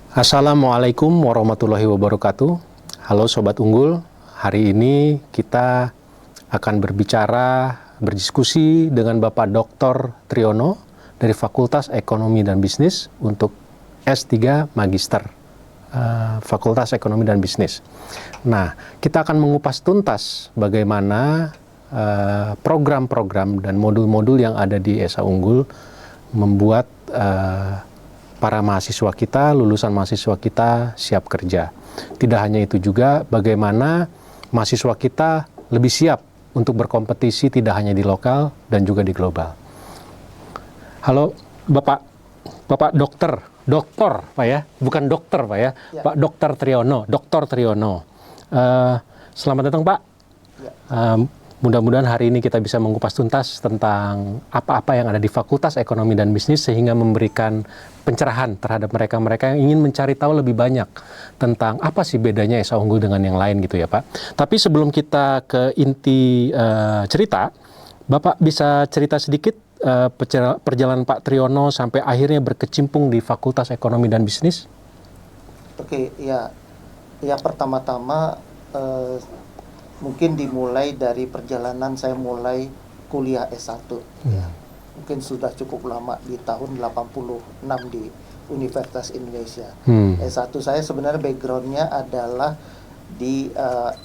Assalamualaikum warahmatullahi wabarakatuh. Halo Sobat Unggul, hari ini kita akan berdiskusi dengan Bapak Dr. Triyono dari Fakultas Ekonomi dan Bisnis untuk S3 Magister Fakultas Ekonomi dan Bisnis. Nah, kita akan mengupas tuntas bagaimana program-program dan modul-modul yang ada di ESA Unggul membuat para mahasiswa kita, lulusan mahasiswa kita siap kerja. Tidak hanya itu juga, bagaimana mahasiswa kita lebih siap untuk berkompetisi tidak hanya di lokal dan juga di global. Halo, Bapak Dokter Pak ya, bukan dokter Pak ya, ya. Pak Dr. Triyono, Dr. Triyono. Selamat datang Pak. Ya. Mudah-mudahan hari ini kita bisa mengupas tuntas tentang apa-apa yang ada di Fakultas Ekonomi dan Bisnis sehingga memberikan pencerahan terhadap mereka-mereka yang ingin mencari tahu lebih banyak tentang apa sih bedanya ESA Unggul dengan yang lain gitu ya Pak. Tapi sebelum kita ke inti cerita, Bapak bisa cerita sedikit perjalanan Pak Triyono sampai akhirnya berkecimpung di Fakultas Ekonomi dan Bisnis? Oke, ya pertama-tama mungkin dimulai dari perjalanan saya mulai kuliah S1. Ya. Mungkin sudah cukup lama di tahun 86 di Universitas Indonesia. S1 saya sebenarnya backgroundnya adalah di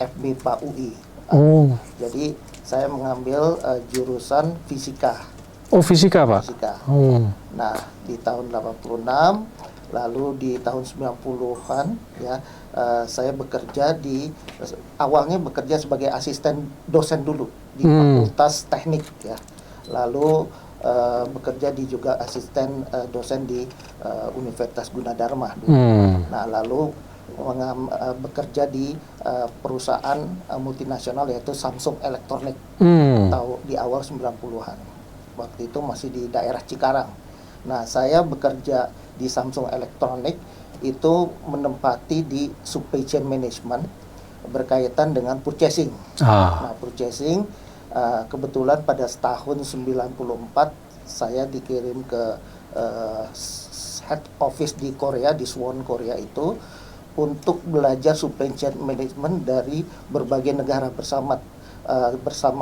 FMIPA UI. Jadi saya mengambil jurusan fisika. Oh, fisika Pak? Fisika. Nah, di tahun 86, lalu di tahun 90-an ya, saya awalnya bekerja sebagai asisten dosen dulu di Fakultas Teknik ya. Lalu bekerja juga asisten dosen di Universitas Gunadarma dulu. Nah, lalu bekerja di perusahaan multinasional yaitu Samsung Electronics di awal 90-an. Waktu itu masih di daerah Cikarang. Nah, saya bekerja di Samsung Electronics itu menempati di supply chain management berkaitan dengan purchasing. Nah, purchasing kebetulan pada tahun 94 saya dikirim ke head office di Korea, di Suwon Korea itu untuk belajar supply chain management dari berbagai negara bersama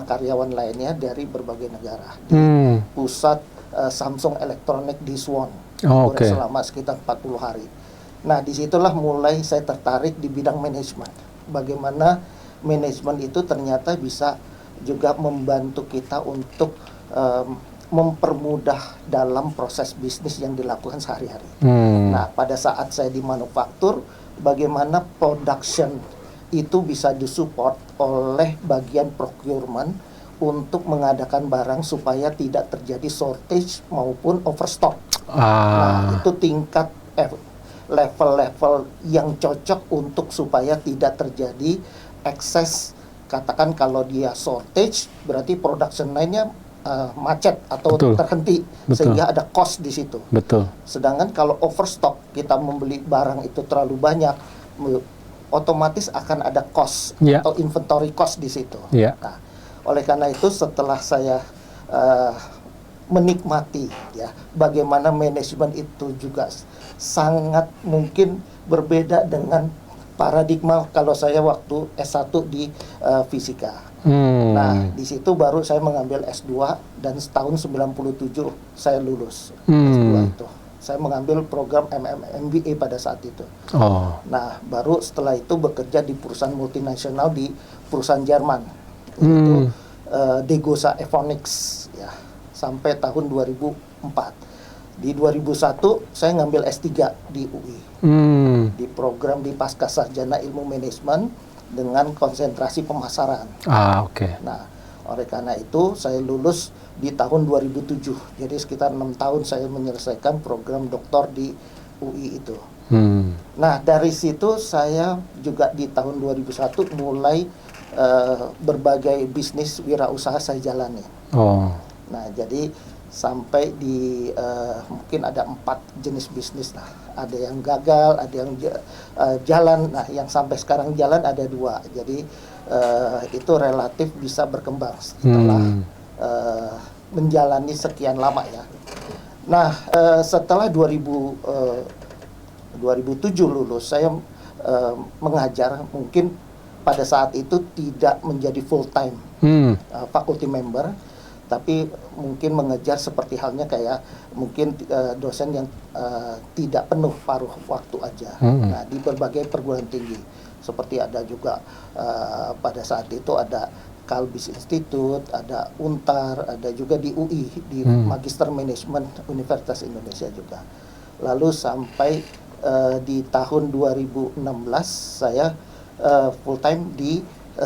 karyawan lainnya dari berbagai negara di pusat Samsung Electronics di Suwon. Selama sekitar 40 hari. Nah, disitulah mulai saya tertarik di bidang manajemen. Bagaimana manajemen itu ternyata bisa juga membantu kita untuk mempermudah dalam proses bisnis yang dilakukan sehari-hari. Nah, pada saat saya di manufaktur, bagaimana production itu bisa disupport oleh bagian procurement untuk mengadakan barang supaya tidak terjadi shortage maupun overstock. Nah, itu tingkat level-level yang cocok untuk supaya tidak terjadi ekses. Katakan kalau dia shortage, berarti production line-nya macet atau terhenti, sehingga ada cost di situ. Sedangkan kalau overstock, kita membeli barang itu terlalu banyak, otomatis akan ada cost atau inventory cost di situ. Nah, oleh karena itu setelah saya menikmati ya bagaimana manajemen itu juga sangat mungkin berbeda dengan paradigma kalau saya waktu S1 di fisika. Nah, di situ baru saya mengambil S2 dan tahun 97 saya lulus S2 itu. Saya mengambil program MBA pada saat itu. Nah, baru setelah itu bekerja di perusahaan multinasional di perusahaan Jerman. Itu Degosa Evonik ya, sampai tahun 2004. Di 2001 saya ngambil S3 di UI. Di program di Pasca Sarjana Ilmu Manajemen dengan konsentrasi pemasaran. Nah, oleh karena itu saya lulus di tahun 2007. Jadi sekitar 6 tahun saya menyelesaikan program doktor di UI itu. Nah, dari situ saya juga di tahun 2001 mulai berbagai bisnis wirausaha saya jalani. Nah, jadi sampai di mungkin ada 4 jenis bisnis lah. Ada yang gagal, ada yang jalan. Nah, yang sampai sekarang jalan ada 2. Jadi itu relatif bisa berkembang setelah menjalani sekian lama ya. Nah, setelah 2002 2007 lulus, saya mengajar, mungkin pada saat itu tidak menjadi full time faculty member, tapi mungkin mengejar seperti halnya kayak mungkin dosen yang tidak penuh paruh waktu aja. Nah, di berbagai perguruan tinggi, seperti ada juga pada saat itu ada Kalbis Institute, ada Untar, ada juga di UI, di Magister Management Universitas Indonesia juga. Lalu sampai di tahun 2016 saya full time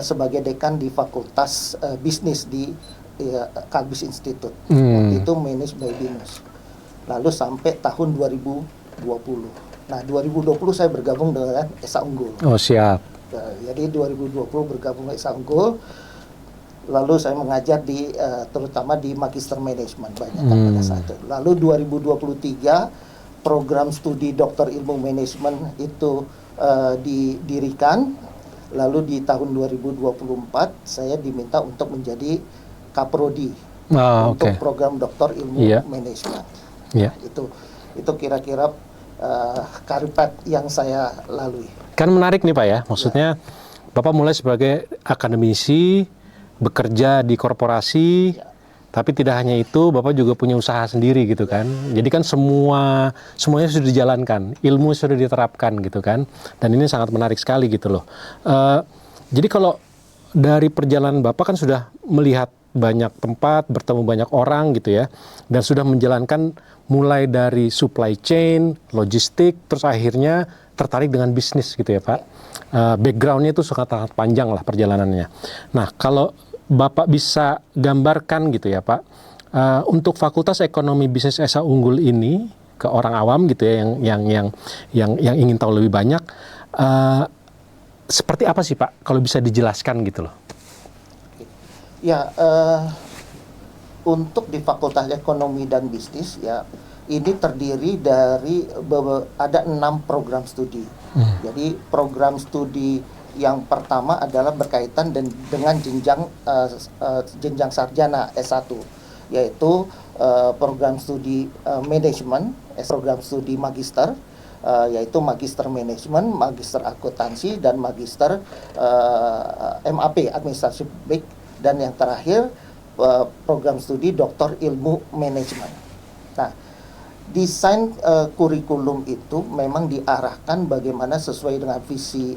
sebagai dekan di Fakultas Bisnis di Kalbis Institute. Waktu itu managed by BINUS. Lalu sampai tahun 2020. Nah, 2020 saya bergabung dengan Esa Unggul. Oh, siap. Jadi 2020 bergabung dengan Esa Unggul. Lalu saya mengajar terutama di Magister Management banyak pada saat itu. Lalu 2023 program studi Doktor Ilmu Manajemen itu didirikan. Lalu di tahun 2024 saya diminta untuk menjadi Kaprodi untuk program Doktor Ilmu Manajemen. Itu kira-kira karir path yang saya lalui. Kan menarik nih Pak ya, maksudnya Bapak mulai sebagai akademisi, bekerja di korporasi, tapi tidak hanya itu, Bapak juga punya usaha sendiri gitu kan. Jadi kan semuanya sudah dijalankan, ilmu sudah diterapkan gitu kan. Dan ini sangat menarik sekali gitu loh. Jadi kalau dari perjalanan Bapak kan sudah melihat banyak tempat, bertemu banyak orang gitu ya, dan sudah menjalankan mulai dari supply chain, logistik, terus akhirnya tertarik dengan bisnis gitu ya Pak. Backgroundnya itu sangat panjang lah perjalanannya. Nah, kalau Bapak bisa gambarkan gitu ya Pak, untuk Fakultas Ekonomi Bisnis Esa Unggul ini ke orang awam gitu ya, yang ingin tahu lebih banyak, seperti apa sih Pak kalau bisa dijelaskan gitu loh? Ya, untuk di Fakultas Ekonomi dan Bisnis ya, ini terdiri dari ada 6 program studi. Jadi program studi yang pertama adalah berkaitan dengan jenjang sarjana S1, yaitu program studi manajemen, program studi magister, yaitu magister manajemen, magister akuntansi, dan magister MAP, administrasi publik, dan yang terakhir program studi doktor ilmu manajemen. Nah, desain kurikulum itu memang diarahkan bagaimana sesuai dengan visi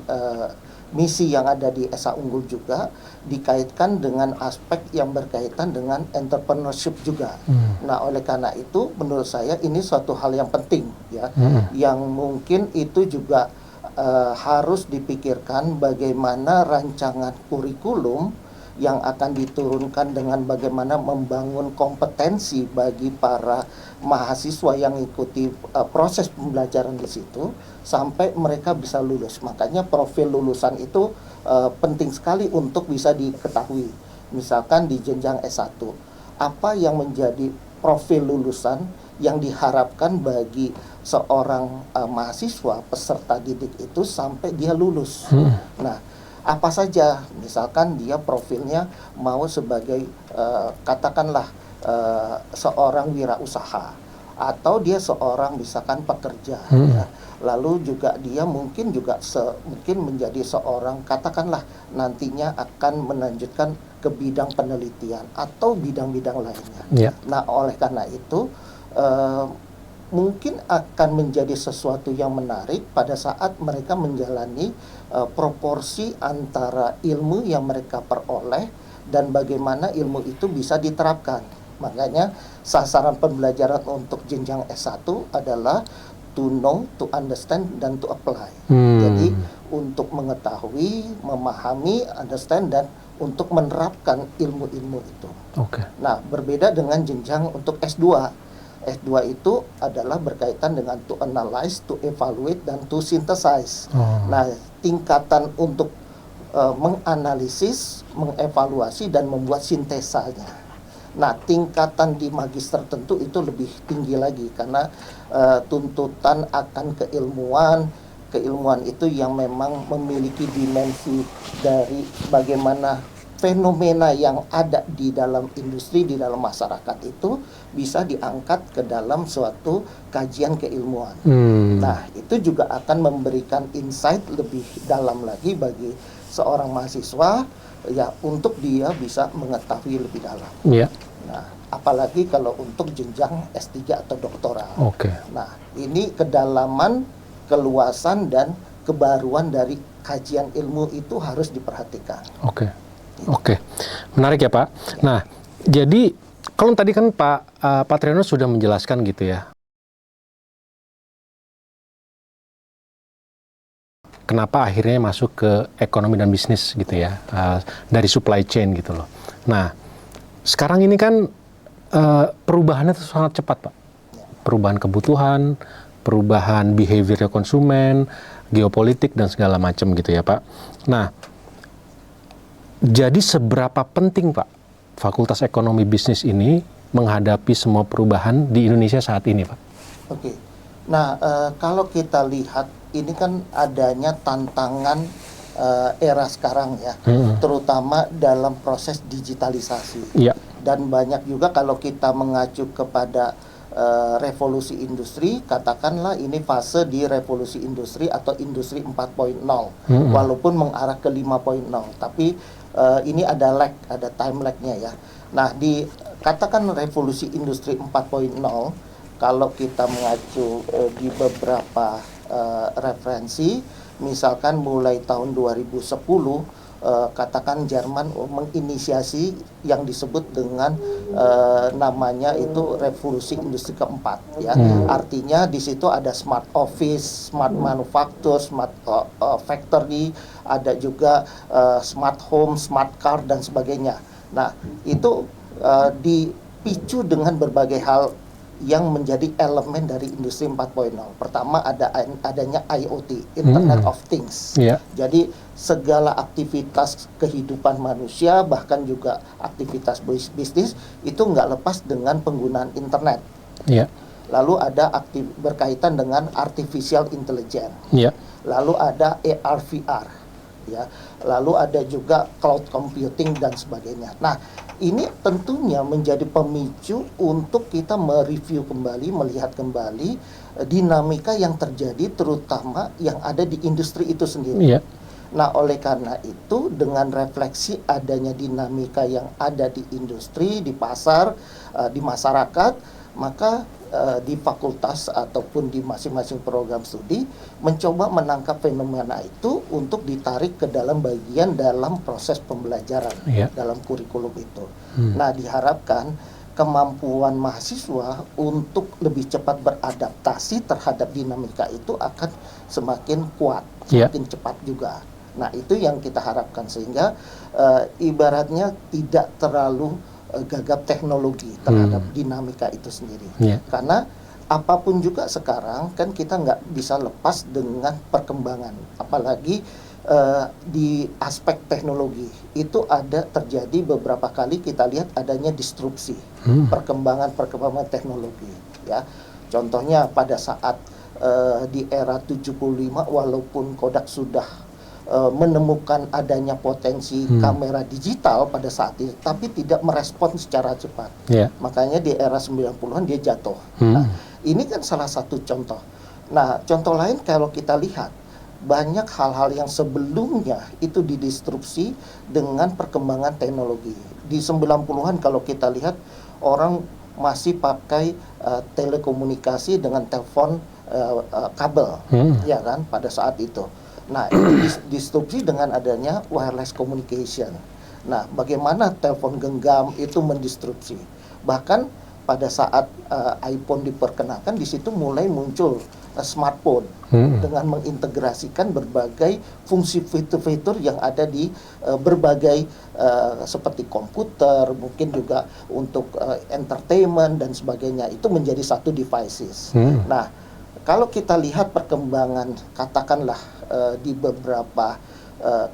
misi yang ada di Esa Unggul, juga dikaitkan dengan aspek yang berkaitan dengan entrepreneurship juga. Nah, oleh karena itu menurut saya ini suatu hal yang penting ya, yang mungkin itu juga harus dipikirkan bagaimana rancangan kurikulum yang akan diturunkan dengan bagaimana membangun kompetensi bagi para mahasiswa yang ikuti proses pembelajaran di situ sampai mereka bisa lulus. Makanya profil lulusan itu penting sekali untuk bisa diketahui. Misalkan di jenjang S1, apa yang menjadi profil lulusan yang diharapkan bagi seorang mahasiswa peserta didik itu sampai dia lulus. Nah, apa saja, misalkan dia profilnya mau sebagai katakanlah seorang wirausaha, atau dia seorang misalkan pekerja, ya. Lalu juga dia mungkin juga mungkin menjadi seorang katakanlah nantinya akan melanjutkan ke bidang penelitian atau bidang-bidang lainnya. Nah, oleh karena itu mungkin akan menjadi sesuatu yang menarik pada saat mereka menjalani proporsi antara ilmu yang mereka peroleh dan bagaimana ilmu itu bisa diterapkan. Makanya sasaran pembelajaran untuk jenjang S1 adalah to know, to understand, dan to apply. Jadi untuk mengetahui, memahami, understand, dan untuk menerapkan ilmu-ilmu itu. Nah, berbeda dengan jenjang untuk S2. S2 itu adalah berkaitan dengan to analyze, to evaluate, dan to synthesize. Nah, tingkatan untuk menganalisis, mengevaluasi, dan membuat sintesanya. Nah, tingkatan di magister tentu itu lebih tinggi lagi karena tuntutan akan keilmuan itu yang memang memiliki dimensi dari bagaimana fenomena yang ada di dalam industri, di dalam masyarakat itu bisa diangkat ke dalam suatu kajian keilmuan. Nah, itu juga akan memberikan insight lebih dalam lagi bagi seorang mahasiswa ya, untuk dia bisa mengetahui lebih dalam. Yeah. Nah, apalagi kalau untuk jenjang S3 atau doktoral. Oke. Nah, ini kedalaman, keluasan dan kebaruan dari kajian ilmu itu harus diperhatikan. Oke. Oke, menarik ya Pak. Nah, jadi kalau tadi kan Pak Triyono sudah menjelaskan gitu ya, kenapa akhirnya masuk ke ekonomi dan bisnis gitu ya, dari supply chain gitu loh. Nah, sekarang ini kan perubahannya itu sangat cepat Pak. Perubahan kebutuhan, perubahan behavior konsumen, geopolitik dan segala macam gitu ya Pak. Nah, jadi seberapa penting Pak Fakultas Ekonomi Bisnis ini menghadapi semua perubahan di Indonesia saat ini Pak? Oke, nah kalau kita lihat ini kan adanya tantangan era sekarang ya, terutama dalam proses digitalisasi. Iya. Dan banyak juga kalau kita mengacu kepada revolusi industri, katakanlah ini fase di revolusi industri atau industri 4.0, walaupun mengarah ke 5.0, tapi ini ada lag, ada time lag-nya ya. Nah, katakan revolusi industri 4.0, kalau kita mengacu di beberapa referensi, misalkan mulai tahun 2010, katakan Jerman menginisiasi yang disebut dengan namanya itu revolusi industri keempat ya. Artinya di situ ada smart office, smart manufacture, smart factory, ada juga smart home, smart car dan sebagainya. Nah, itu dipicu dengan berbagai hal yang menjadi elemen dari industri 4.0. Pertama adanya IoT, Internet of Things. Yeah. Jadi segala aktivitas kehidupan manusia, bahkan juga aktivitas bisnis itu nggak lepas dengan penggunaan internet. Yeah. Lalu ada berkaitan dengan artificial intelligence. Yeah. Lalu ada AR VR. Ya. Lalu ada juga cloud computing dan sebagainya. Nah, ini tentunya menjadi pemicu untuk kita mereview kembali, melihat kembali dinamika yang terjadi, terutama yang ada di industri itu sendiri. Yeah. Nah, oleh karena itu, dengan refleksi adanya dinamika yang ada di industri, di pasar, di masyarakat, maka di fakultas ataupun di masing-masing program studi mencoba menangkap fenomena itu untuk ditarik ke dalam bagian dalam proses pembelajaran dalam kurikulum itu. Nah, diharapkan kemampuan mahasiswa untuk lebih cepat beradaptasi terhadap dinamika itu akan semakin kuat, semakin cepat juga. Nah, itu yang kita harapkan sehingga ibaratnya tidak terlalu gagap teknologi terhadap dinamika itu sendiri. Karena apapun juga sekarang kan kita nggak bisa lepas dengan perkembangan, apalagi di aspek teknologi itu ada terjadi beberapa kali kita lihat adanya disrupsi, perkembangan teknologi ya. Contohnya pada saat di era 75 walaupun Kodak sudah menemukan adanya potensi kamera digital pada saat itu, tapi tidak merespon secara cepat. Makanya di era 90-an dia jatuh. Nah, ini kan salah satu contoh. Nah, contoh lain kalau kita lihat, banyak hal-hal yang sebelumnya itu didisrupsi dengan perkembangan teknologi. Di 90-an kalau kita lihat, orang masih pakai telekomunikasi dengan telepon kabel, ya kan, pada saat itu. Nah, ini disrupsi dengan adanya wireless communication. Nah, bagaimana telepon genggam itu mendisrupsi. Bahkan pada saat iPhone diperkenalkan, di situ mulai muncul smartphone dengan mengintegrasikan berbagai fungsi fitur-fitur yang ada di berbagai seperti komputer, mungkin juga untuk entertainment dan sebagainya. Itu menjadi satu devices. Nah, kalau kita lihat perkembangan katakanlah di beberapa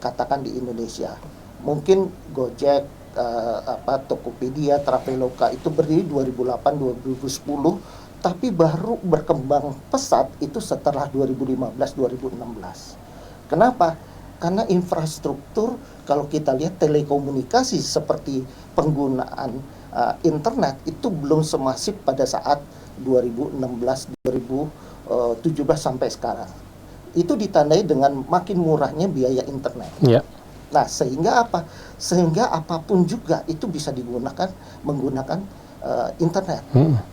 katakan di Indonesia, mungkin Gojek, Tokopedia, Traveloka itu berdiri 2008-2010, tapi baru berkembang pesat itu setelah 2015-2016. Kenapa? Karena infrastruktur kalau kita lihat telekomunikasi seperti penggunaan internet itu belum semasif pada saat 2016, 2017 sampai sekarang. Itu ditandai dengan makin murahnya biaya internet. Ya. Nah, sehingga apa? Sehingga apapun juga itu bisa menggunakan internet.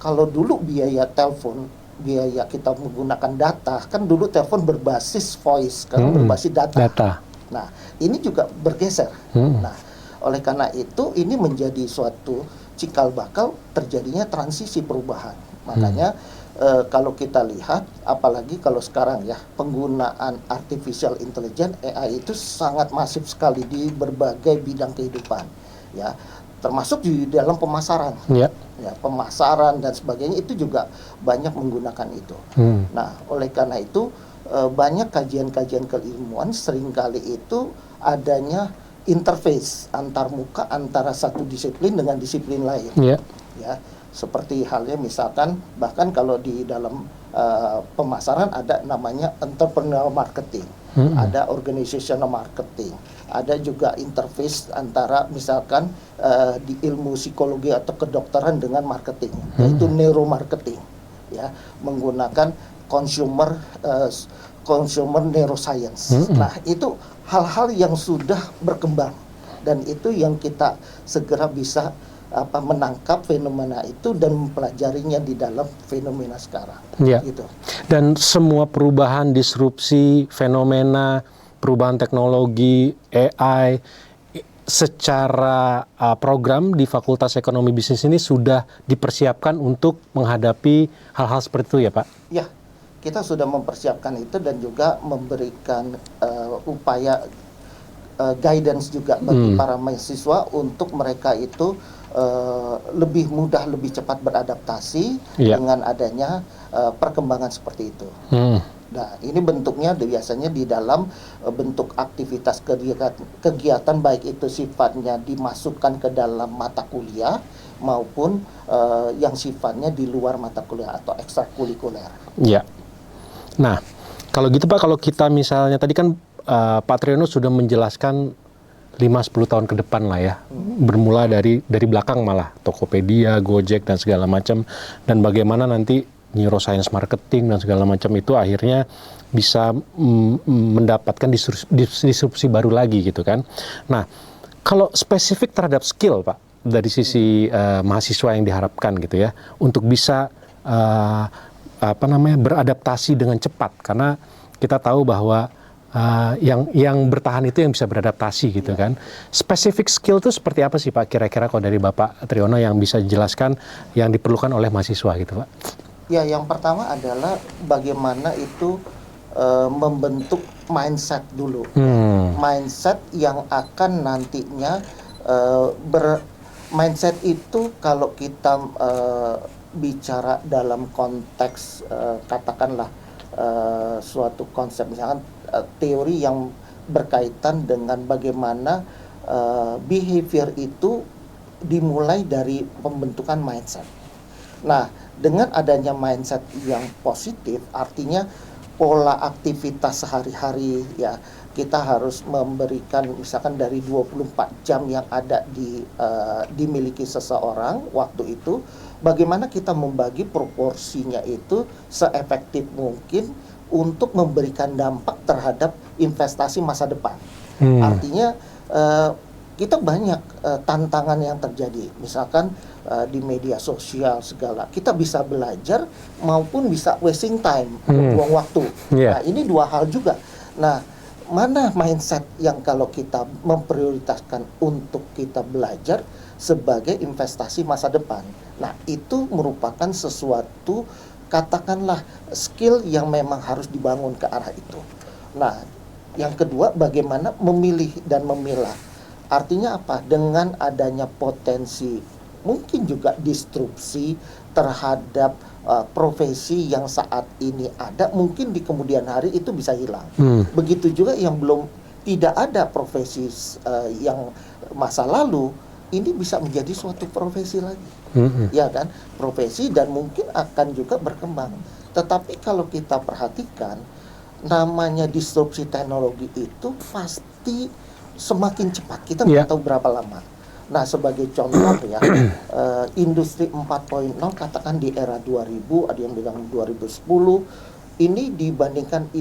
Kalau dulu biaya telepon, biaya kita menggunakan data, kan dulu telepon berbasis voice, sekarang berbasis data. Nah, ini juga bergeser. Nah, oleh karena itu ini menjadi suatu cikal bakal terjadinya transisi perubahan. Makanya kalau kita lihat, apalagi kalau sekarang ya, penggunaan artificial intelligence AI itu sangat masif sekali di berbagai bidang kehidupan, ya, termasuk di dalam pemasaran, ya, pemasaran dan sebagainya itu juga banyak menggunakan itu. Nah, oleh karena itu banyak kajian-kajian keilmuan seringkali itu adanya interface antar muka antara satu disiplin dengan disiplin lain. Ya, seperti halnya misalkan bahkan kalau di dalam pemasaran ada namanya entrepreneurial marketing, ada organizational marketing, ada juga interface antara misalkan di ilmu psikologi atau kedokteran dengan marketing, yaitu neuromarketing, ya, menggunakan consumer neuroscience. Nah, itu hal-hal yang sudah berkembang dan itu yang kita segera bisa menangkap fenomena itu dan mempelajarinya di dalam fenomena sekarang. Gitu. Dan semua perubahan, disrupsi, fenomena, perubahan teknologi, AI, secara program di Fakultas Ekonomi Bisnis ini sudah dipersiapkan untuk menghadapi hal-hal seperti itu ya Pak? Ya, kita sudah mempersiapkan itu dan juga memberikan upaya guidance juga bagi para mahasiswa untuk mereka itu lebih mudah, lebih cepat beradaptasi dengan adanya perkembangan seperti itu. Nah, ini bentuknya biasanya di dalam bentuk aktivitas kegiatan baik itu sifatnya dimasukkan ke dalam mata kuliah maupun yang sifatnya di luar mata kuliah atau ekstrakurikuler. Ya. Nah, kalau gitu Pak, kalau kita misalnya tadi kan Pak Triyono sudah menjelaskan 5-10 tahun ke depan lah ya, bermula dari belakang malah Tokopedia, Gojek dan segala macam, dan bagaimana nanti neuroscience marketing dan segala macam itu akhirnya bisa mendapatkan disrupsi baru lagi gitu kan. Nah, kalau spesifik terhadap skill Pak dari sisi mahasiswa yang diharapkan gitu ya untuk bisa beradaptasi dengan cepat, karena kita tahu bahwa yang bertahan itu yang bisa beradaptasi gitu kan. Spesifik skill itu seperti apa sih Pak kira-kira kalau dari Bapak Triyono yang bisa dijelaskan yang diperlukan oleh mahasiswa gitu Pak? Ya, yang pertama adalah bagaimana itu membentuk mindset dulu. Mindset yang akan nantinya mindset itu kalau kita bicara dalam konteks katakanlah suatu konsep misalkan teori yang berkaitan dengan bagaimana behavior itu dimulai dari pembentukan mindset. Nah, dengan adanya mindset yang positif, artinya pola aktivitas sehari-hari ya, kita harus memberikan misalkan dari 24 jam yang ada dimiliki seseorang waktu itu, bagaimana kita membagi proporsinya itu seefektif mungkin untuk memberikan dampak terhadap investasi masa depan. Artinya kita banyak tantangan yang terjadi, misalkan di media sosial segala. Kita bisa belajar maupun bisa wasting time, buang waktu. Nah, ini dua hal juga. Nah, mana mindset yang kalau kita memprioritaskan untuk kita belajar sebagai investasi masa depan. Nah, itu merupakan sesuatu katakanlah skill yang memang harus dibangun ke arah itu. Nah, yang kedua bagaimana memilih dan memilah. Artinya apa? Dengan adanya potensi mungkin juga disrupsi terhadap profesi yang saat ini ada, mungkin di kemudian hari itu bisa hilang. Begitu juga yang tidak ada profesi yang masa lalu, ini bisa menjadi suatu profesi lagi. Ya kan? Profesi dan mungkin akan juga berkembang. Tetapi kalau kita perhatikan namanya disrupsi teknologi itu pasti semakin cepat. Kita nggak tahu berapa lama. Nah, sebagai contoh ya, industri 4.0 katakan di era 2000, ada yang bilang 2010, ini dibandingkan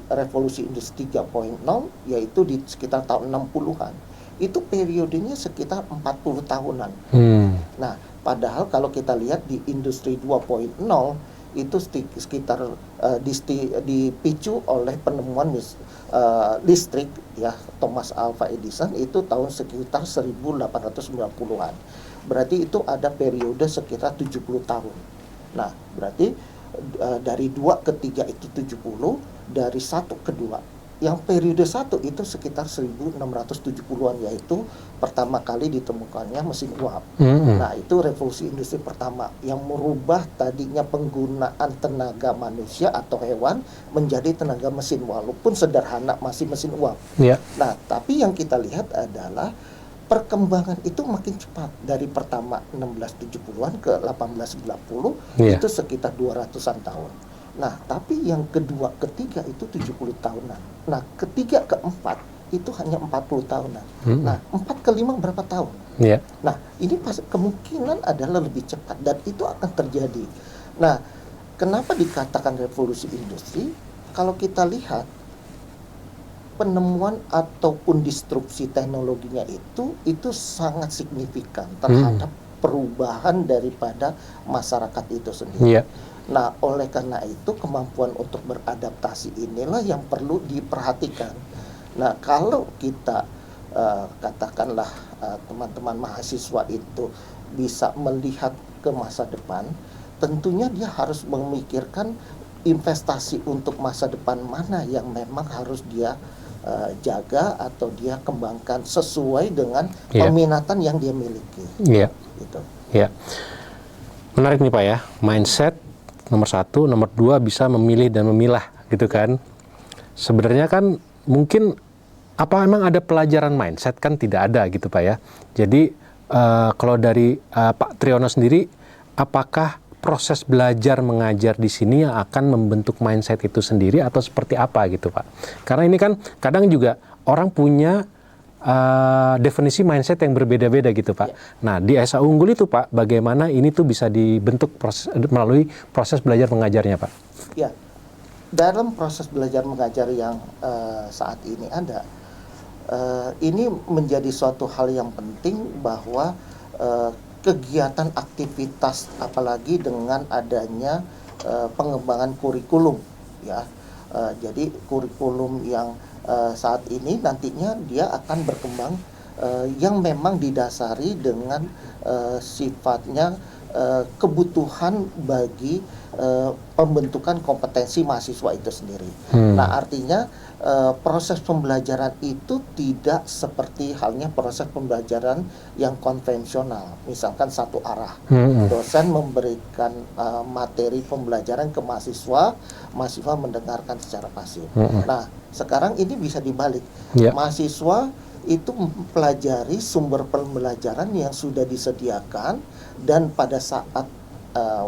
revolusi industri 3.0, yaitu di sekitar tahun 60-an. Itu periodenya sekitar 40 tahunan. Nah, padahal kalau kita lihat di industri 2.0, itu sekitar dipicu oleh penemuan listrik ya, Thomas Alva Edison itu tahun sekitar 1890-an. Berarti itu ada periode sekitar 70 tahun. Nah, berarti dari 2 ke 3 itu 70, dari 1 ke 2. Yang periode 1 itu sekitar 1670-an, yaitu pertama kali ditemukannya mesin uap. Nah, itu revolusi industri pertama yang merubah tadinya penggunaan tenaga manusia atau hewan menjadi tenaga mesin, walaupun sederhana masih mesin uap. Nah, tapi yang kita lihat adalah perkembangan itu makin cepat. Dari pertama 1670-an ke 1890 itu sekitar 200-an tahun. Nah, tapi yang kedua, ketiga itu 70 tahunan. Nah, ketiga, keempat itu hanya 40 tahunan. Nah, 4 ke 5 berapa tahun? Nah, ini kemungkinan adalah lebih cepat dan itu akan terjadi. Nah, kenapa dikatakan revolusi industri? Kalau kita lihat penemuan ataupun disrupsi teknologinya itu sangat signifikan terhadap perubahan daripada masyarakat itu sendiri. Nah, oleh karena itu kemampuan untuk beradaptasi inilah yang perlu diperhatikan. Nah, kalau kita katakanlah teman-teman mahasiswa itu bisa melihat ke masa depan, tentunya dia harus memikirkan investasi untuk masa depan mana yang memang harus dia jaga atau dia kembangkan sesuai dengan peminatan yang dia miliki. Gitu. Menarik nih Pak ya, mindset nomor 1, nomor 2 bisa memilih dan memilah gitu kan. Sebenarnya kan mungkin emang ada pelajaran mindset, kan tidak ada gitu Pak ya. Jadi kalau dari Pak Triyono sendiri, apakah proses belajar mengajar di sini yang akan membentuk mindset itu sendiri atau seperti apa gitu Pak? Karena ini kan kadang juga orang punya definisi mindset yang berbeda-beda gitu Pak. Nah, di SA Unggul itu Pak, bagaimana ini tuh bisa dibentuk melalui proses belajar mengajarnya Pak? Ya, dalam proses belajar mengajar yang saat ini ada, ini menjadi suatu hal yang penting bahwa kegiatan aktivitas, apalagi dengan adanya pengembangan kurikulum ya. Jadi kurikulum yang saat ini nantinya dia akan berkembang yang memang didasari dengan sifatnya kebutuhan bagi pembentukan kompetensi mahasiswa itu sendiri. Nah, artinya proses pembelajaran itu tidak seperti halnya proses pembelajaran yang konvensional, misalkan satu arah. Dosen memberikan materi pembelajaran ke mahasiswa, mahasiswa mendengarkan secara pasif. Nah, sekarang ini bisa dibalik. Mahasiswa itu mempelajari sumber pembelajaran yang sudah disediakan, dan pada saat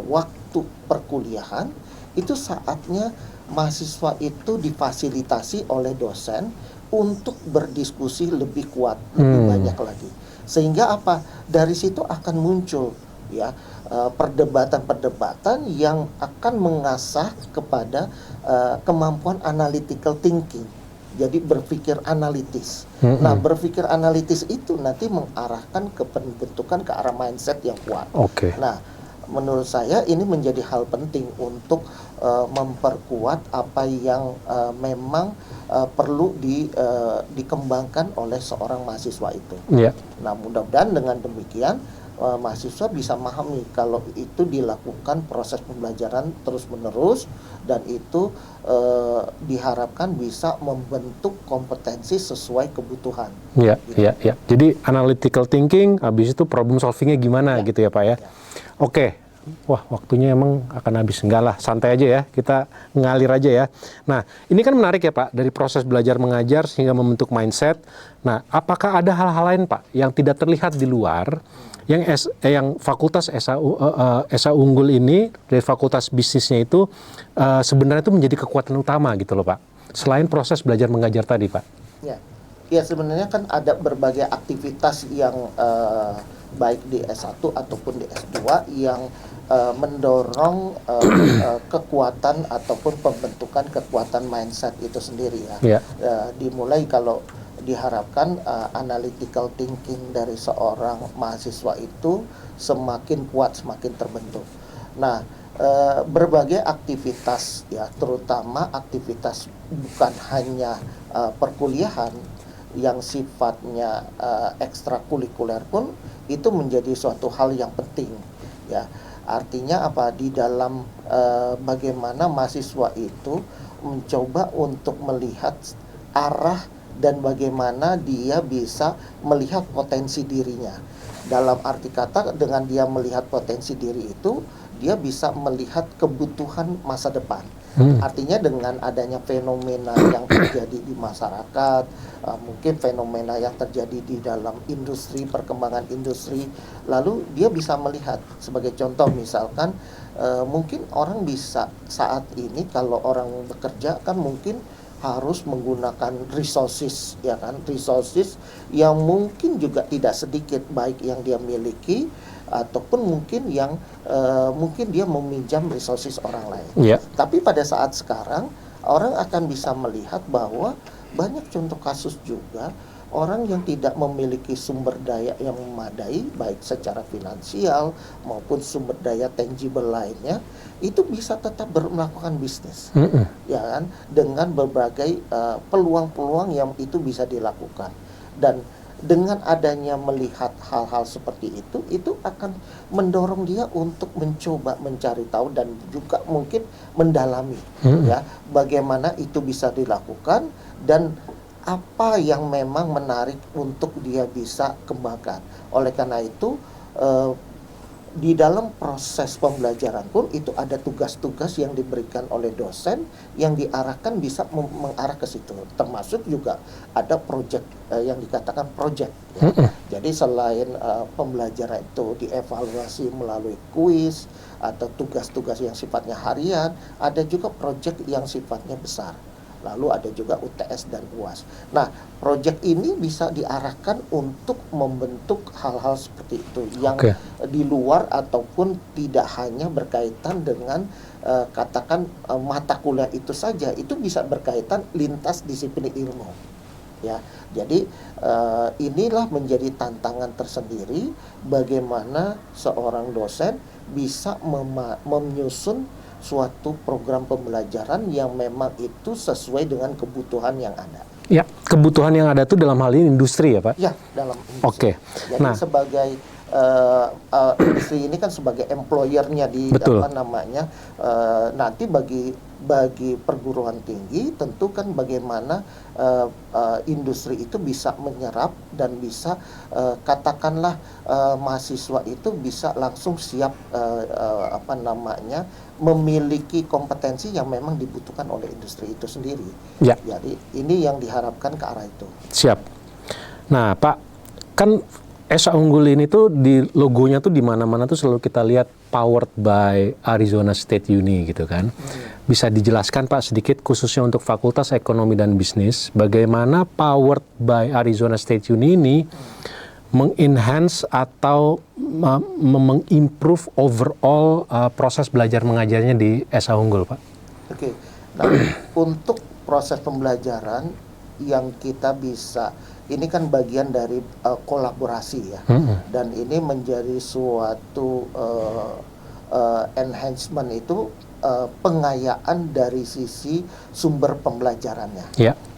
waktu perkuliahan itu saatnya mahasiswa itu difasilitasi oleh dosen untuk berdiskusi lebih kuat, lebih banyak lagi. Sehingga apa? Dari situ akan muncul ya perdebatan-perdebatan yang akan mengasah kepada kemampuan analytical thinking. Jadi berpikir analitis. Nah, berpikir analitis itu nanti mengarahkan ke pembentukan ke arah mindset yang kuat. Nah, menurut saya ini menjadi hal penting untuk memperkuat apa yang memang perlu dikembangkan oleh seorang mahasiswa itu. Nah, mudah-mudahan dengan demikian mahasiswa bisa memahami kalau itu dilakukan proses pembelajaran terus-menerus, dan itu diharapkan bisa membentuk kompetensi sesuai kebutuhan. Jadi analytical thinking, habis itu problem solvingnya gimana gitu ya Pak ya. Oke. Wah, waktunya emang akan habis. Enggak lah, santai aja ya, kita ngalir aja ya. Nah, ini kan menarik ya Pak, dari proses belajar mengajar sehingga membentuk mindset. Nah, apakah ada hal-hal lain Pak yang tidak terlihat di luar yang fakultas SA Unggul ini dari fakultas bisnisnya itu sebenarnya itu menjadi kekuatan utama gitu loh Pak. Selain proses belajar mengajar tadi Pak. Ya sebenarnya kan ada berbagai aktivitas yang baik di S1 ataupun di S2 yang mendorong kekuatan ataupun pembentukan kekuatan mindset itu sendiri ya. Dimulai kalau diharapkan analytical thinking dari seorang mahasiswa itu semakin kuat, semakin terbentuk. Nah, berbagai aktivitas ya, terutama aktivitas bukan hanya perkuliahan yang sifatnya ekstrakurikuler pun itu menjadi suatu hal yang penting ya. Artinya apa? Di dalam bagaimana mahasiswa itu mencoba untuk melihat arah dan bagaimana dia bisa melihat potensi dirinya. Dalam arti kata, dengan dia melihat potensi diri itu, dia bisa melihat kebutuhan masa depan. Artinya dengan adanya fenomena yang terjadi di masyarakat, mungkin fenomena yang terjadi di dalam industri, perkembangan industri, lalu dia bisa melihat sebagai contoh misalkan mungkin orang bisa saat ini kalau orang bekerja kan mungkin harus menggunakan resources ya kan, resources yang mungkin juga tidak sedikit baik yang dia miliki ataupun mungkin yang mungkin dia meminjam resources orang lain. Tapi pada saat sekarang orang akan bisa melihat bahwa banyak contoh kasus juga orang yang tidak memiliki sumber daya yang memadai baik secara finansial maupun sumber daya tangible lainnya itu bisa tetap melakukan bisnis ya kan, dengan berbagai peluang-peluang yang itu bisa dilakukan. Dan dengan adanya melihat hal-hal seperti itu akan mendorong dia untuk mencoba mencari tahu dan juga mungkin mendalami ya bagaimana itu bisa dilakukan dan apa yang memang menarik untuk dia bisa kembangkan. Oleh karena itu di dalam proses pembelajaran pun itu ada tugas-tugas yang diberikan oleh dosen yang diarahkan bisa mengarah ke situ. Termasuk juga ada proyek yang dikatakan proyek. Ya. Jadi selain pembelajaran itu dievaluasi melalui kuis atau tugas-tugas yang sifatnya harian, ada juga proyek yang sifatnya besar. Lalu ada juga UTS dan UAS. Nah, proyek ini bisa diarahkan untuk membentuk hal-hal seperti itu yang di luar ataupun tidak hanya berkaitan dengan katakan mata kuliah itu saja, itu bisa berkaitan lintas disiplin ilmu. Ya, jadi inilah menjadi tantangan tersendiri bagaimana seorang dosen bisa menyusun suatu program pembelajaran yang memang itu sesuai dengan kebutuhan yang ada. Ya, kebutuhan yang ada itu dalam hal ini industri ya Pak? Ya, dalam industri. Jadi sebagai industri ini kan sebagai employer-nya di apa namanya nanti bagi perguruan tinggi tentu kan bagaimana industri itu bisa menyerap dan bisa katakanlah mahasiswa itu bisa langsung siap apa namanya memiliki kompetensi yang memang dibutuhkan oleh industri itu sendiri. Ya. Jadi ini yang diharapkan ke arah itu. Siap. Nah Pak, kan SA Unggul ini tuh di logonya tuh di mana-mana tuh selalu kita lihat powered by Arizona State Uni gitu kan. Bisa dijelaskan Pak sedikit khususnya untuk Fakultas Ekonomi dan Bisnis bagaimana powered by Arizona State Uni ini mengenhance atau mengimprove overall proses belajar mengajarnya di SA Unggul Pak. Oke. Nah, untuk proses pembelajaran yang kita bisa ini kan bagian dari kolaborasi ya, dan ini menjadi suatu enhancement itu pengayaan dari sisi sumber pembelajarannya,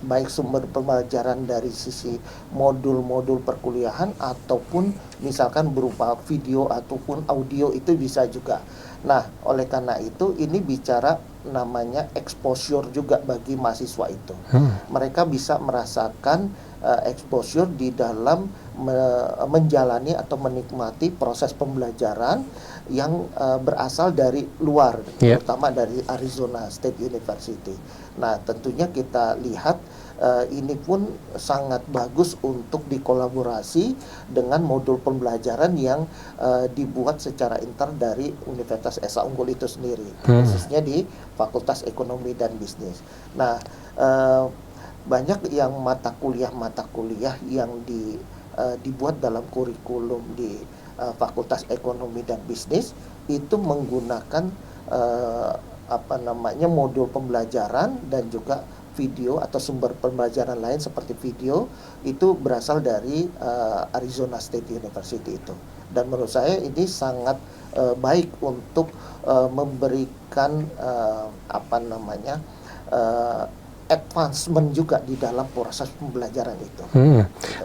baik sumber pembelajaran dari sisi modul-modul perkuliahan ataupun misalkan berupa video ataupun audio itu bisa juga. Nah, oleh karena itu ini bicara namanya exposure juga bagi mahasiswa itu. Mereka bisa merasakan exposure di dalam menjalani atau menikmati proses pembelajaran yang berasal dari luar, terutama dari Arizona State University. Nah, tentunya kita lihat ini pun sangat bagus untuk dikolaborasi dengan modul pembelajaran yang dibuat secara intern dari Universitas Esa Unggul itu sendiri, khususnya di Fakultas Ekonomi dan Bisnis. Nah, banyak yang mata kuliah yang dibuat dalam kurikulum di Fakultas Ekonomi dan Bisnis itu menggunakan modul pembelajaran dan juga video atau sumber pembelajaran lain seperti video itu berasal dari Arizona State University itu. Dan menurut saya ini sangat baik untuk memberikan advancement juga di dalam proses pembelajaran itu.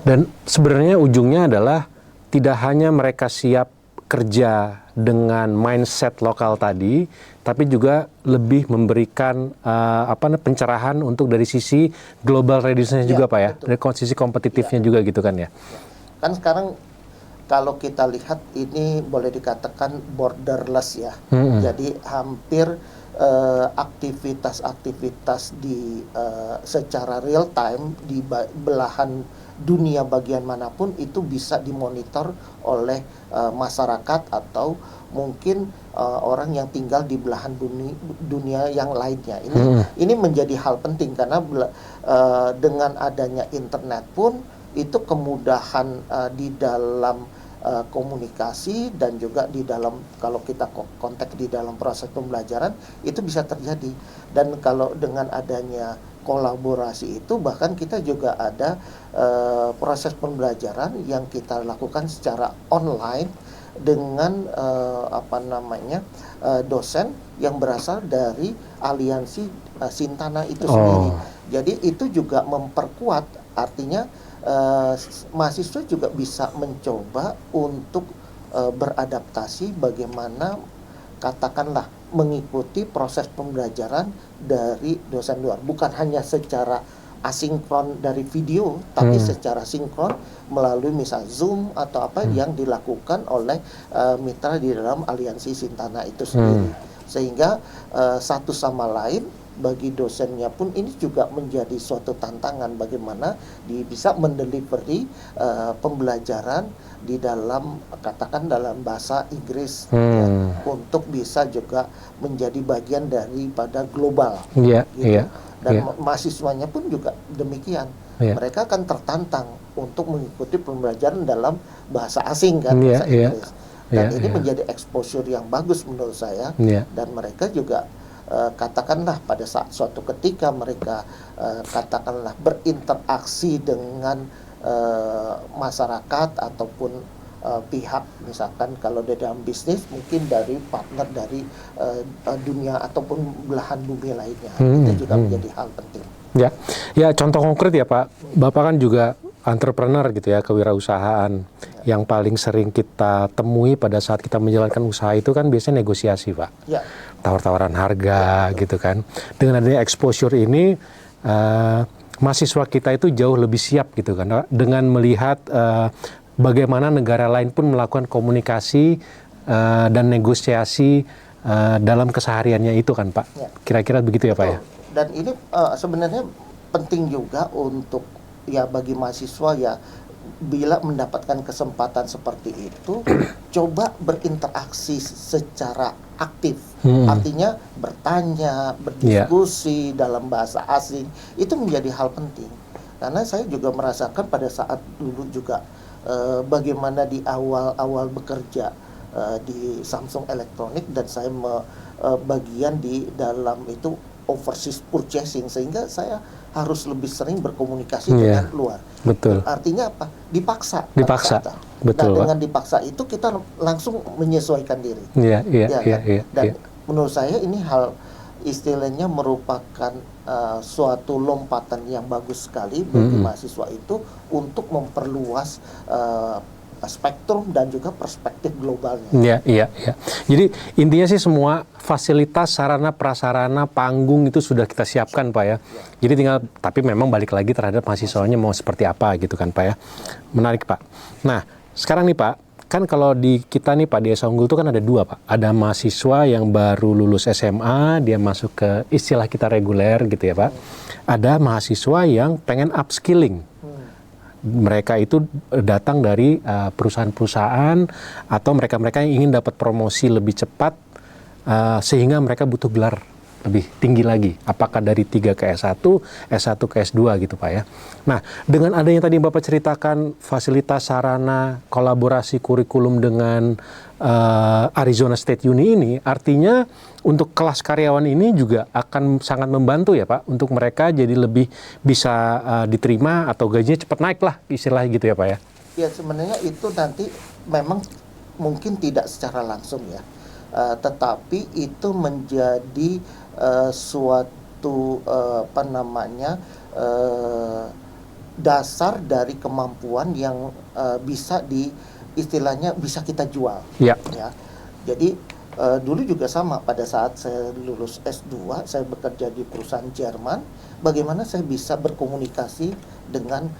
Dan sebenarnya ujungnya adalah tidak hanya mereka siap kerja dengan mindset lokal tadi, tapi juga lebih memberikan pencerahan untuk dari sisi global readiness-nya juga, Pak ya, betul. Dari sisi kompetitifnya juga gitu kan ya. Kan sekarang kalau kita lihat ini boleh dikatakan borderless ya. Jadi hampir aktivitas-aktivitas di secara real time di belahan dunia bagian manapun itu bisa dimonitor oleh masyarakat atau mungkin orang yang tinggal di belahan dunia yang lainnya. Ini menjadi hal penting karena dengan adanya internet pun itu kemudahan di dalam komunikasi dan juga di dalam, kalau kita konteks di dalam proses pembelajaran itu bisa terjadi. Dan kalau dengan adanya kolaborasi itu bahkan kita juga ada proses pembelajaran yang kita lakukan secara online dengan dosen yang berasal dari aliansi Sintana itu sendiri. Jadi itu juga memperkuat, artinya mahasiswa juga bisa mencoba untuk beradaptasi bagaimana katakanlah mengikuti proses pembelajaran dari dosen luar, bukan hanya secara asinkron dari video, tapi secara sinkron melalui misal Zoom atau apa yang dilakukan oleh mitra di dalam aliansi Sintana itu sendiri, sehingga satu sama lain bagi dosennya pun ini juga menjadi suatu tantangan bagaimana bisa mendelivery pembelajaran di dalam katakan dalam bahasa Inggris ya, untuk bisa juga menjadi bagian daripada global gitu. Dan mahasiswanya pun juga demikian, mereka akan tertantang untuk mengikuti pembelajaran dalam bahasa asing kan, bahasa Inggris. Dan ini menjadi exposure yang bagus menurut saya, dan mereka juga katakanlah pada saat suatu ketika mereka katakanlah berinteraksi dengan masyarakat ataupun pihak, misalkan kalau di dalam bisnis mungkin dari partner dari dunia ataupun belahan bumi lainnya, itu juga menjadi hal penting. Ya contoh konkret ya Pak, Bapak kan juga entrepreneur gitu ya, kewirausahaan. Yang paling sering kita temui pada saat kita menjalankan usaha itu kan biasanya negosiasi, Pak. Tawar-tawaran harga gitu kan. Dengan adanya exposure ini, mahasiswa kita itu jauh lebih siap gitu kan, dengan melihat bagaimana negara lain pun melakukan komunikasi dan negosiasi dalam kesehariannya itu kan, Pak. Kira-kira begitu ya, Pak ya. Dan ini sebenarnya penting juga untuk bagi mahasiswa ya, bila mendapatkan kesempatan seperti itu, coba berinteraksi secara aktif. Artinya bertanya, berdiskusi dalam bahasa asing, itu menjadi hal penting. Karena saya juga merasakan pada saat dulu juga bagaimana di awal-awal bekerja di Samsung Electronics, dan saya bagian di dalam itu overseas purchasing, sehingga saya harus lebih sering berkomunikasi dengan luar. Betul. Artinya apa? Dipaksa. Betul. Nah, dengan dipaksa itu kita langsung menyesuaikan diri. Dan menurut saya ini hal istilahnya merupakan suatu lompatan yang bagus sekali bagi mahasiswa itu untuk memperluas spektrum dan juga perspektif globalnya. Jadi intinya sih semua fasilitas, sarana, prasarana, panggung itu sudah kita siapkan Pak ya. Jadi tinggal, tapi memang balik lagi terhadap mahasiswanya mau seperti apa gitu kan Pak ya. Menarik Pak. Nah, sekarang nih Pak, kan kalau di kita nih Pak, di Esa Unggul itu kan ada dua Pak. Ada mahasiswa yang baru lulus SMA, dia masuk ke istilah kita reguler gitu ya Pak. Ada mahasiswa yang pengen upskilling. Mereka itu datang dari perusahaan-perusahaan atau mereka-mereka yang ingin dapat promosi lebih cepat sehingga mereka butuh gelar lebih tinggi lagi. Apakah dari 3 ke S1, S1 ke S2 gitu Pak ya. Nah, dengan adanya tadi Bapak ceritakan fasilitas sarana, kolaborasi kurikulum dengan Arizona State Uni ini, artinya untuk kelas karyawan ini juga akan sangat membantu ya Pak, untuk mereka jadi lebih bisa diterima atau gajinya cepat naik lah istilahnya gitu ya Pak ya. Ya sebenarnya itu nanti memang mungkin tidak secara langsung ya, tetapi itu menjadi suatu dasar dari kemampuan yang bisa istilahnya bisa kita jual. Ya. Ya. Jadi dulu juga sama, pada saat saya lulus S2, saya bekerja di perusahaan Jerman, bagaimana saya bisa berkomunikasi dengan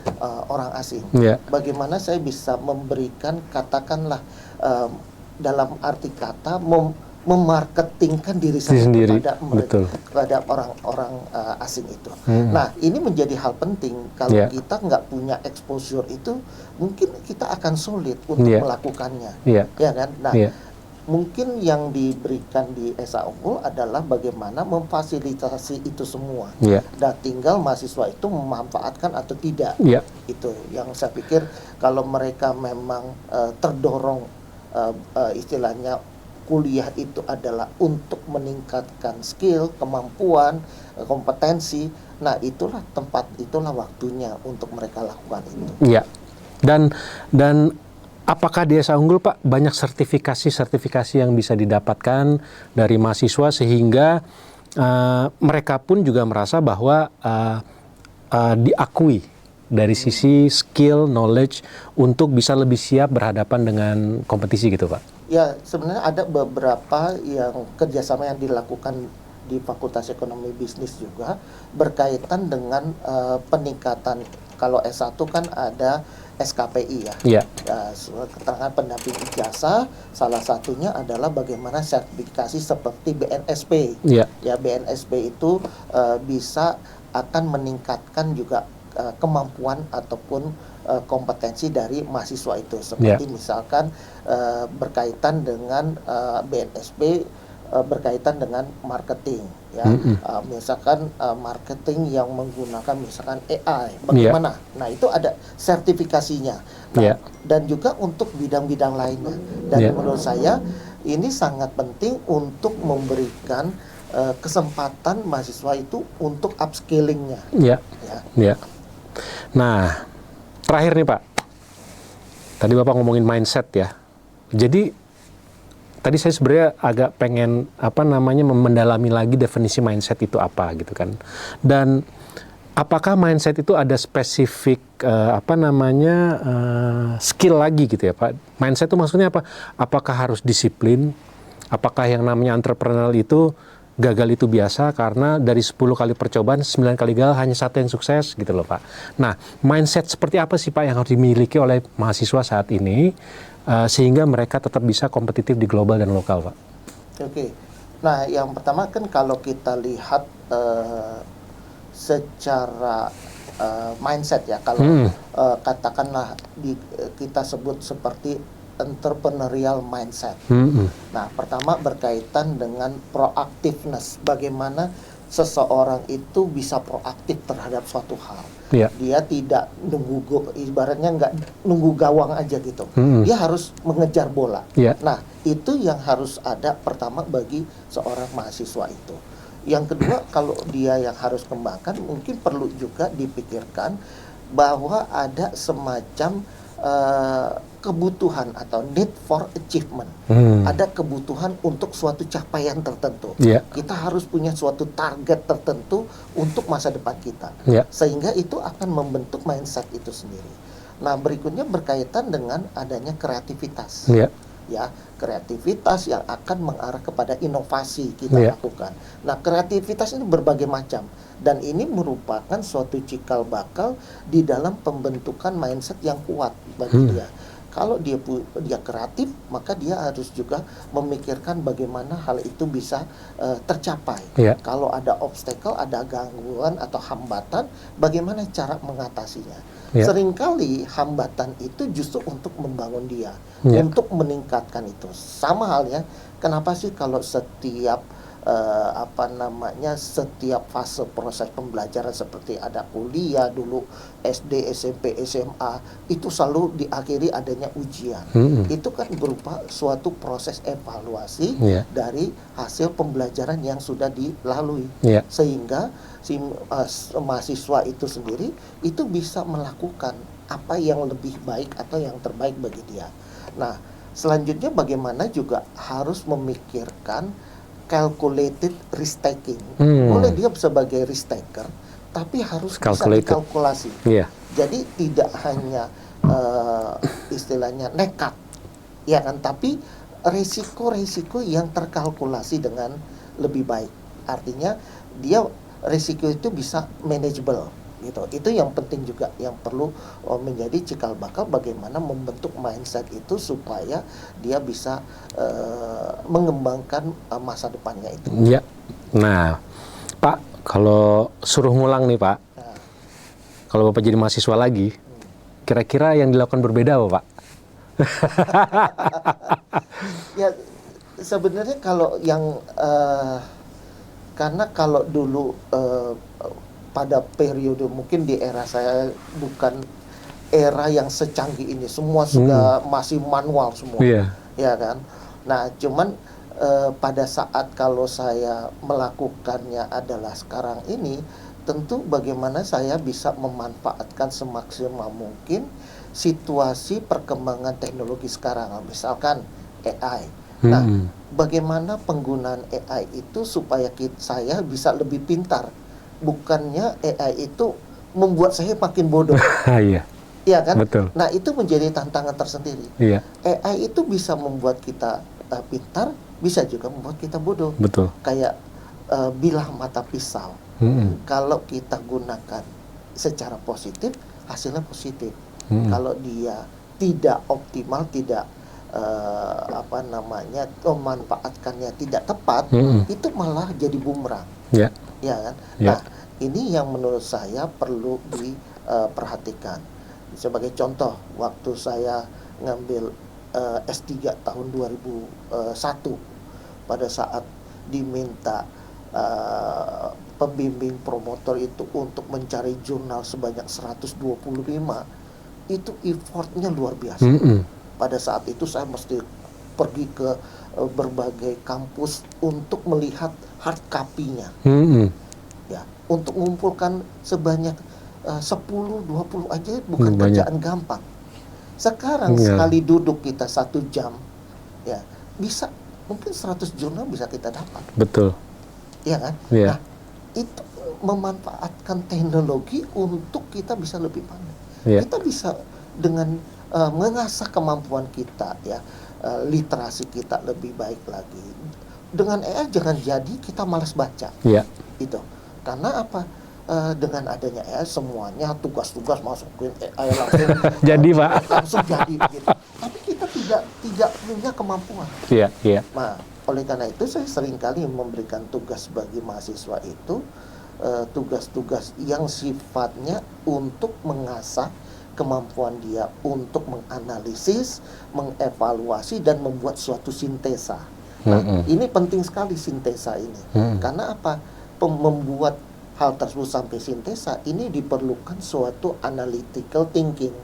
orang asing. Ya. Bagaimana saya bisa memberikan, katakanlah dalam arti kata, memarketingkan diri saya sendiri. kepada orang-orang asing itu. Nah, ini menjadi hal penting. Kalau kita nggak punya exposure itu, mungkin kita akan sulit untuk melakukannya, ya kan? Nah, mungkin yang diberikan di Esa Unggul adalah bagaimana memfasilitasi itu semua. Dan tinggal mahasiswa itu memanfaatkan atau tidak. Itu yang saya pikir, kalau mereka memang terdorong istilahnya kuliah itu adalah untuk meningkatkan skill, kemampuan, kompetensi. Nah, itulah waktunya untuk mereka lakukan itu. Iya. Dan apakah di Esa Unggul Pak banyak sertifikasi yang bisa didapatkan dari mahasiswa sehingga mereka pun juga merasa bahwa diakui dari sisi skill, knowledge untuk bisa lebih siap berhadapan dengan kompetisi gitu Pak? Ya, sebenarnya ada beberapa yang kerjasama yang dilakukan di Fakultas Ekonomi Bisnis juga berkaitan dengan peningkatan. Kalau S1 kan ada SKPI ya, keterangan pendamping ijazah. Salah satunya adalah bagaimana sertifikasi seperti BNSP. Ya, BNSP itu bisa akan meningkatkan juga kemampuan ataupun kompetensi dari mahasiswa itu, seperti misalkan berkaitan dengan BNSP, berkaitan dengan marketing ya, misalkan marketing yang menggunakan misalkan AI bagaimana. Nah, itu ada sertifikasinya. Nah, dan juga untuk bidang-bidang lainnya. Dan menurut saya ini sangat penting untuk memberikan kesempatan mahasiswa itu untuk upskillingnya. Nah, terakhir nih Pak, tadi Bapak ngomongin mindset ya. Jadi tadi saya sebenarnya agak pengen mendalami lagi definisi mindset itu apa gitu kan. Dan apakah mindset itu ada spesifik skill lagi gitu ya Pak? Mindset itu maksudnya apa? Apakah harus disiplin? Apakah yang namanya entrepreneurial itu gagal itu biasa karena dari 10 kali percobaan 9 kali gagal hanya 1 yang sukses gitu loh Pak. Nah, mindset seperti apa sih Pak yang harus dimiliki oleh mahasiswa saat ini sehingga mereka tetap bisa kompetitif di global dan lokal Pak? Oke. Nah, yang pertama kan kalau kita lihat secara mindset ya, kalau katakanlah kita sebut seperti entrepreneurial mindset. Nah, pertama berkaitan dengan proactiveness. Bagaimana seseorang itu bisa proaktif terhadap suatu hal. Dia tidak ibaratnya nggak nunggu gawang aja gitu. Dia harus mengejar bola. Nah, itu yang harus ada pertama bagi seorang mahasiswa itu. Yang kedua, kalau dia yang harus kembangkan, mungkin perlu juga dipikirkan bahwa ada semacam kebutuhan atau need for achievement. Ada kebutuhan untuk suatu capaian tertentu. Kita harus punya suatu target tertentu untuk masa depan kita. Sehingga itu akan membentuk mindset itu sendiri. Nah, berikutnya berkaitan dengan adanya kreativitas. ya, kreativitas yang akan mengarah kepada inovasi kita lakukan. Nah, kreativitas ini berbagai macam dan ini merupakan suatu cikal bakal di dalam pembentukan mindset yang kuat bagi dia. Kalau dia kreatif, maka dia harus juga memikirkan bagaimana hal itu bisa tercapai. Kalau ada obstacle, ada gangguan atau hambatan, bagaimana cara mengatasinya. Seringkali hambatan itu justru untuk membangun dia, untuk meningkatkan itu. Sama halnya, kenapa sih kalau setiap setiap fase proses pembelajaran seperti ada kuliah dulu, SD, SMP, SMA, itu selalu diakhiri adanya ujian. Itu kan berupa suatu proses evaluasi dari hasil pembelajaran yang sudah dilalui. Sehingga si mahasiswa itu sendiri itu bisa melakukan apa yang lebih baik atau yang terbaik bagi dia. Nah, selanjutnya bagaimana juga harus memikirkan calculated risk taking. Boleh dia sebagai risk taker, tapi harus bisa dikalkulasi. Jadi tidak hanya istilahnya nekat, ya kan? Tapi resiko-resiko yang terkalkulasi dengan lebih baik. Artinya dia resiko itu bisa manageable. Gitu. Itu yang penting juga, yang perlu menjadi cikal bakal bagaimana membentuk mindset itu supaya dia bisa mengembangkan masa depannya itu. Nah, Pak, kalau suruh ngulang nih Pak, kalau Bapak jadi mahasiswa lagi, kira-kira yang dilakukan berbeda apa Pak? Ya, sebenarnya kalau yang karena kalau dulu pada periode mungkin di era saya bukan era yang secanggih ini, semua sudah masih manual semua, ya kan. Nah, cuman pada saat kalau saya melakukannya adalah sekarang ini, tentu bagaimana saya bisa memanfaatkan semaksimal mungkin situasi perkembangan teknologi sekarang, misalkan AI. Nah, bagaimana penggunaan AI itu supaya saya bisa lebih pintar. Bukannya AI itu membuat saya makin bodoh. Iya kan? Betul. Nah, itu menjadi tantangan tersendiri. AI itu bisa membuat kita pintar, bisa juga membuat kita bodoh. Betul. Kayak bilah mata pisau. Kalau kita gunakan secara positif, hasilnya positif. Kalau dia tidak optimal, tidak memanfaatkannya tidak tepat, itu malah jadi bumerang. Ya kan? Nah, ini yang menurut saya perlu diperhatikan. Sebagai contoh, waktu saya ngambil S3 tahun 2001, pada saat diminta pembimbing promotor itu untuk mencari jurnal sebanyak 125, itu effortnya luar biasa. Pada saat itu saya mesti pergi ke berbagai kampus untuk melihat hard copy-nya. Ya, untuk mengumpulkan sebanyak 10-20 aja bukan kerjaan gampang. Sekarang sekali duduk kita 1 jam, ya bisa mungkin 100 jurnal bisa kita dapat. Betul. Iya kan? Nah, itu memanfaatkan teknologi untuk kita bisa lebih pandai. Kita bisa dengan mengasah kemampuan kita, ya, literasi kita lebih baik lagi. Dengan AI jangan jadi kita malas baca. Itu. Karena apa? Dengan adanya AI semuanya tugas-tugas masukin AI langsung jadi Pak. Langsung jadi gitu. Tapi kita tidak punya kemampuan. Nah, oleh karena itu saya seringkali memberikan tugas bagi mahasiswa itu tugas-tugas yang sifatnya untuk mengasah kemampuan dia untuk menganalisis, mengevaluasi dan membuat suatu sintesa. Nah, ini penting sekali sintesa ini. Karena apa? Membuat hal tersebut sampai sintesa ini diperlukan suatu analytical thinking.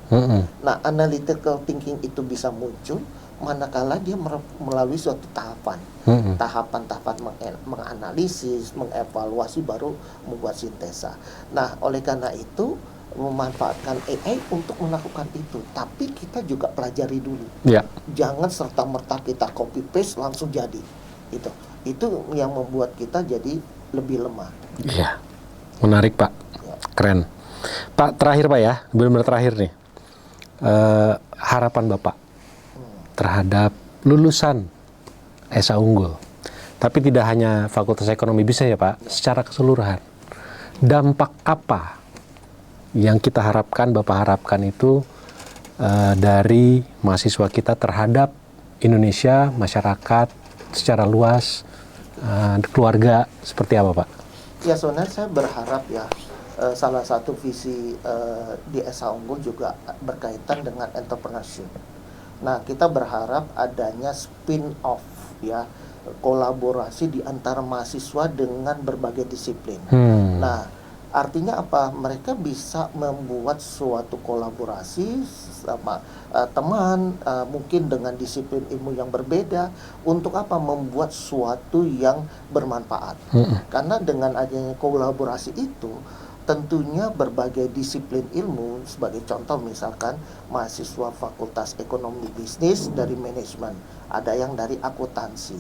Nah, analytical thinking itu bisa muncul manakala dia melalui suatu tahapan. Tahapan-tahapan menganalisis, mengevaluasi baru membuat sintesa. Nah, oleh karena itu memanfaatkan AI untuk melakukan itu, tapi kita juga pelajari dulu. Jangan serta-merta kita copy paste langsung jadi. Itu yang membuat kita jadi lebih lemah. Menarik Pak, keren. Pak, terakhir Pak ya, benar-benar terakhir nih. Harapan Bapak terhadap lulusan Esa Unggul. Tapi tidak hanya Fakultas Ekonomi Bisnis ya Pak, secara keseluruhan. Dampak apa yang kita harapkan, Bapak harapkan itu dari mahasiswa kita terhadap Indonesia, masyarakat secara luas, keluarga, seperti apa Pak? Ya sebenarnya saya berharap ya, salah satu visi di Esa Unggul juga berkaitan dengan entrepreneurship. Nah, kita berharap adanya spin-off ya, kolaborasi di antara mahasiswa dengan berbagai disiplin. Nah, artinya apa? Mereka bisa membuat suatu kolaborasi sama teman, mungkin dengan disiplin ilmu yang berbeda, untuk apa? Membuat suatu yang bermanfaat. Karena dengan adanya kolaborasi itu, tentunya berbagai disiplin ilmu, sebagai contoh misalkan mahasiswa Fakultas Ekonomi Bisnis dari manajemen, ada yang dari akuntansi,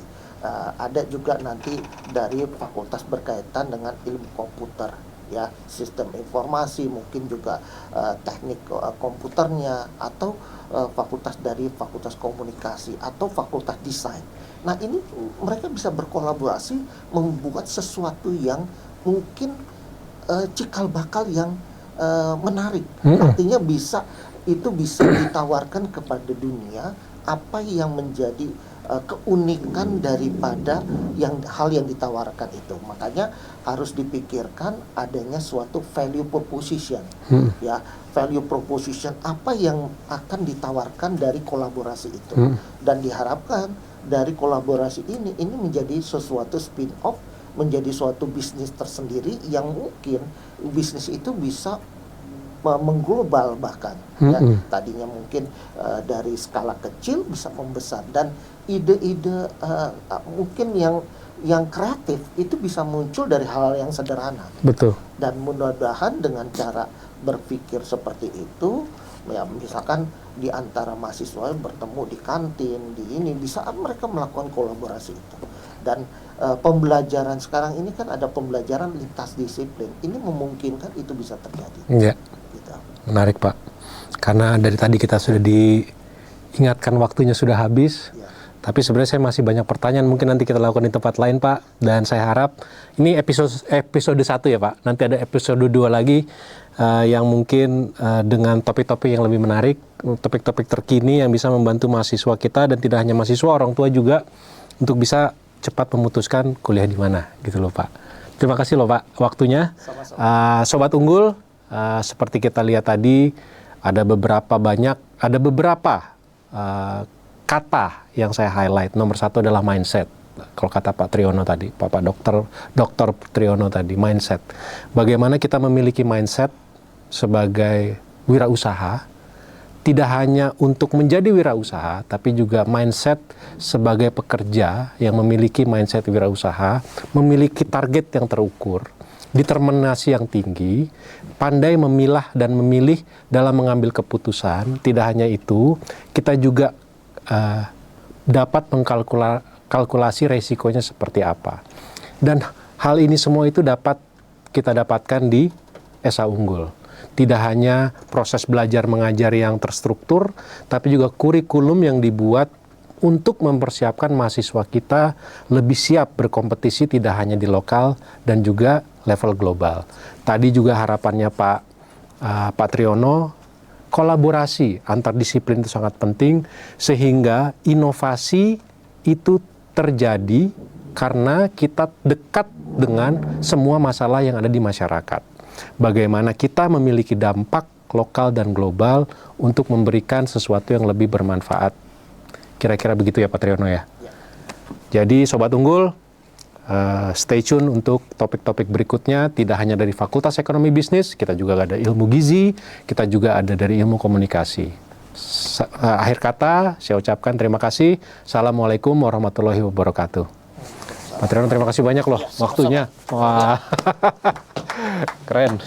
ada juga nanti dari fakultas berkaitan dengan ilmu komputer, ya, sistem informasi, mungkin juga teknik komputernya, atau fakultas dari fakultas komunikasi atau fakultas desain. Nah, ini mereka bisa berkolaborasi membuat sesuatu yang mungkin cikal bakal yang menarik. Artinya bisa ditawarkan kepada dunia apa yang menjadi keunikan daripada hal yang ditawarkan itu. Makanya harus dipikirkan adanya suatu value proposition. Ya, value proposition apa yang akan ditawarkan dari kolaborasi itu. Dan diharapkan dari kolaborasi ini menjadi sesuatu spin-off, menjadi suatu bisnis tersendiri yang mungkin bisnis itu bisa mengglobal bahkan. Ya, tadinya mungkin dari skala kecil bisa membesar, dan ide-ide mungkin yang kreatif itu bisa muncul dari hal yang sederhana. Betul. Dan mudah-mudahan dengan cara berpikir seperti itu, ya misalkan di antara mahasiswa bertemu di kantin, di ini bisa mereka melakukan kolaborasi itu. Dan pembelajaran sekarang ini kan ada pembelajaran lintas disiplin, ini memungkinkan itu bisa terjadi. Ya. Gitu. Menarik Pak, karena dari tadi kita sudah diingatkan waktunya sudah habis. Ya. Tapi sebenarnya saya masih banyak pertanyaan, mungkin nanti kita lakukan di tempat lain Pak. Dan saya harap ini episode 1 ya Pak. Nanti ada episode 2 lagi yang mungkin dengan topik-topik yang lebih menarik, topik-topik terkini yang bisa membantu mahasiswa kita, dan tidak hanya mahasiswa, orang tua juga, untuk bisa cepat memutuskan kuliah di mana gitu loh Pak. Terima kasih loh Pak waktunya. Sama-sama. Sobat Unggul, seperti kita lihat tadi ada beberapa kata yang saya highlight. Nomor 1 adalah mindset. Kalau kata Pak Triyono tadi, Bapak Dokter Triyono tadi, mindset. Bagaimana kita memiliki mindset sebagai wirausaha, tidak hanya untuk menjadi wirausaha, tapi juga mindset sebagai pekerja yang memiliki mindset wirausaha, memiliki target yang terukur, determinasi yang tinggi, pandai memilah dan memilih dalam mengambil keputusan. Tidak hanya itu, kita juga dapat mengkalkulasi resikonya seperti apa. Dan hal ini semua itu dapat kita dapatkan di Esa Unggul. Tidak hanya proses belajar mengajar yang terstruktur, tapi juga kurikulum yang dibuat untuk mempersiapkan mahasiswa kita lebih siap berkompetisi tidak hanya di lokal dan juga level global. Tadi juga harapannya Pak Triyono, kolaborasi antar disiplin itu sangat penting, sehingga inovasi itu terjadi karena kita dekat dengan semua masalah yang ada di masyarakat. Bagaimana kita memiliki dampak lokal dan global untuk memberikan sesuatu yang lebih bermanfaat. Kira-kira begitu ya Pak Triyono ya? Jadi Sobat Unggul, stay tune untuk topik-topik berikutnya. Tidak hanya dari Fakultas Ekonomi Bisnis, kita juga ada ilmu gizi, kita juga ada dari ilmu komunikasi. Akhir kata, saya ucapkan terima kasih. Assalamualaikum warahmatullahi wabarakatuh. Pak Triyono, terima kasih banyak loh waktunya. Wah, keren.